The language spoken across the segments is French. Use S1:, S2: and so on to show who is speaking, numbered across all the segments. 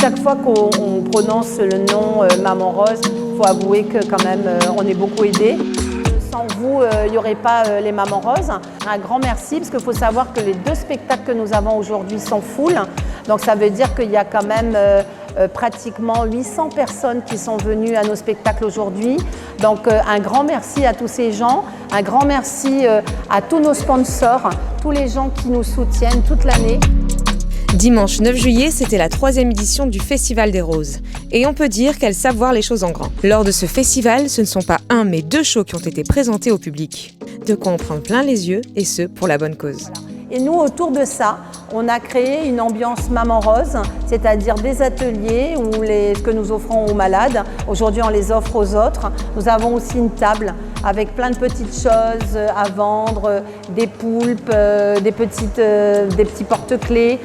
S1: Chaque fois qu'on prononce le nom Maman Rose, il faut avouer que quand même on est beaucoup aidés. Sans vous, il n'y aurait pas les Mamans Roses. Un grand merci, parce qu'il faut savoir que les 2 spectacles que nous avons aujourd'hui sont full. Donc ça veut dire qu'il y a quand même pratiquement 800 personnes qui sont venues à nos spectacles aujourd'hui. Donc un grand merci à tous ces gens, un grand merci à tous nos sponsors, tous les gens qui nous soutiennent toute l'année.
S2: Dimanche 9 juillet, c'était la 3e édition du Festival des Roses. Et on peut dire qu'elles savent voir les choses en grand. Lors de ce festival, ce ne sont pas 1 mais 2 shows qui ont été présentés au public. De quoi en prendre plein les yeux, et ce, pour la bonne cause.
S1: Voilà. Et nous, autour de ça, on a créé une ambiance Maman Rose, c'est-à-dire des ateliers ce que nous offrons aux malades. Aujourd'hui, on les offre aux autres. Nous avons aussi une table avec plein de petites choses à vendre, des poulpes, des petits porte-clés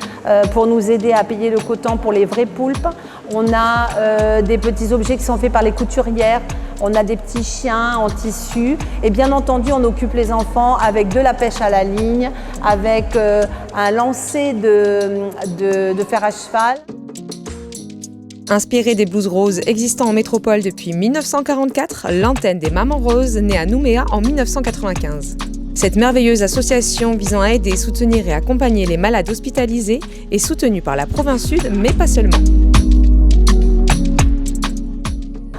S1: pour nous aider à payer le coton pour les vrais poulpes. On a des petits objets qui sont faits par les couturières. On a des petits chiens en tissu et bien entendu on occupe les enfants avec de la pêche à la ligne, avec un lancer de fer à cheval.
S2: Inspirée des blouses roses existant en métropole depuis 1944, l'antenne des Mamans Roses naît à Nouméa en 1995. Cette merveilleuse association visant à aider, soutenir et accompagner les malades hospitalisés est soutenue par la province Sud, mais pas seulement.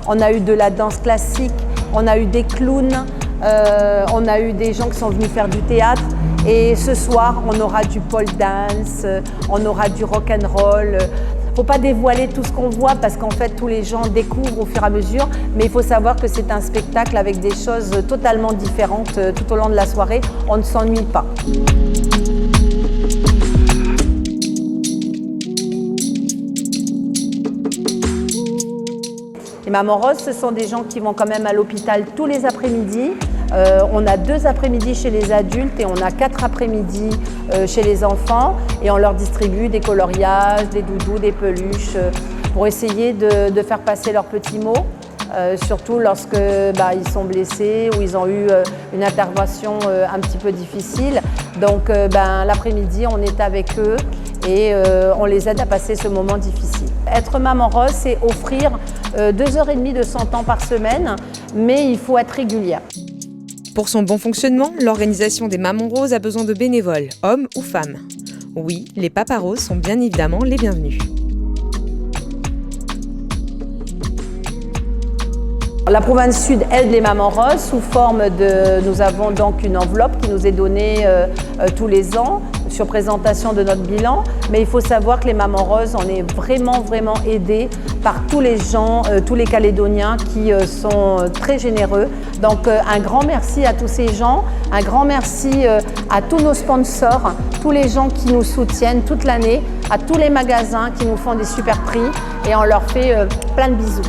S1: On a eu de la danse classique, on a eu des clowns, on a eu des gens qui sont venus faire du théâtre. Et ce soir, on aura du pole dance, on aura du rock and roll. Il ne faut pas dévoiler tout ce qu'on voit parce qu'en fait, tous les gens découvrent au fur et à mesure. Mais il faut savoir que c'est un spectacle avec des choses totalement différentes tout au long de la soirée. On ne s'ennuie pas. Les Mamans Roses, ce sont des gens qui vont quand même à l'hôpital tous les après-midi. On a 2 après-midi chez les adultes et on a 4 après-midi chez les enfants. Et on leur distribue des coloriages, des doudous, des peluches pour essayer de faire passer leurs petits mots. Surtout lorsque ils sont blessés ou ils ont eu une intervention un petit peu difficile. Donc l'après-midi, on est avec eux et on les aide à passer ce moment difficile. Être Maman Rose, c'est offrir 2h30 de son temps par semaine, mais il faut être régulière.
S2: Pour son bon fonctionnement, l'organisation des Mamans Roses a besoin de bénévoles, hommes ou femmes. Oui, les papas roses sont bien évidemment les bienvenus.
S1: La province Sud aide les Mamans Roses sous forme nous avons donc une enveloppe qui nous est donnée tous les ans sur présentation de notre bilan. Mais il faut savoir que les Mamans Roses, on est vraiment aidés par tous les gens, tous les Calédoniens qui sont très généreux. Donc un grand merci à tous ces gens, un grand merci à tous nos sponsors, tous les gens qui nous soutiennent toute l'année, à tous les magasins qui nous font des super prix et on leur fait plein de bisous.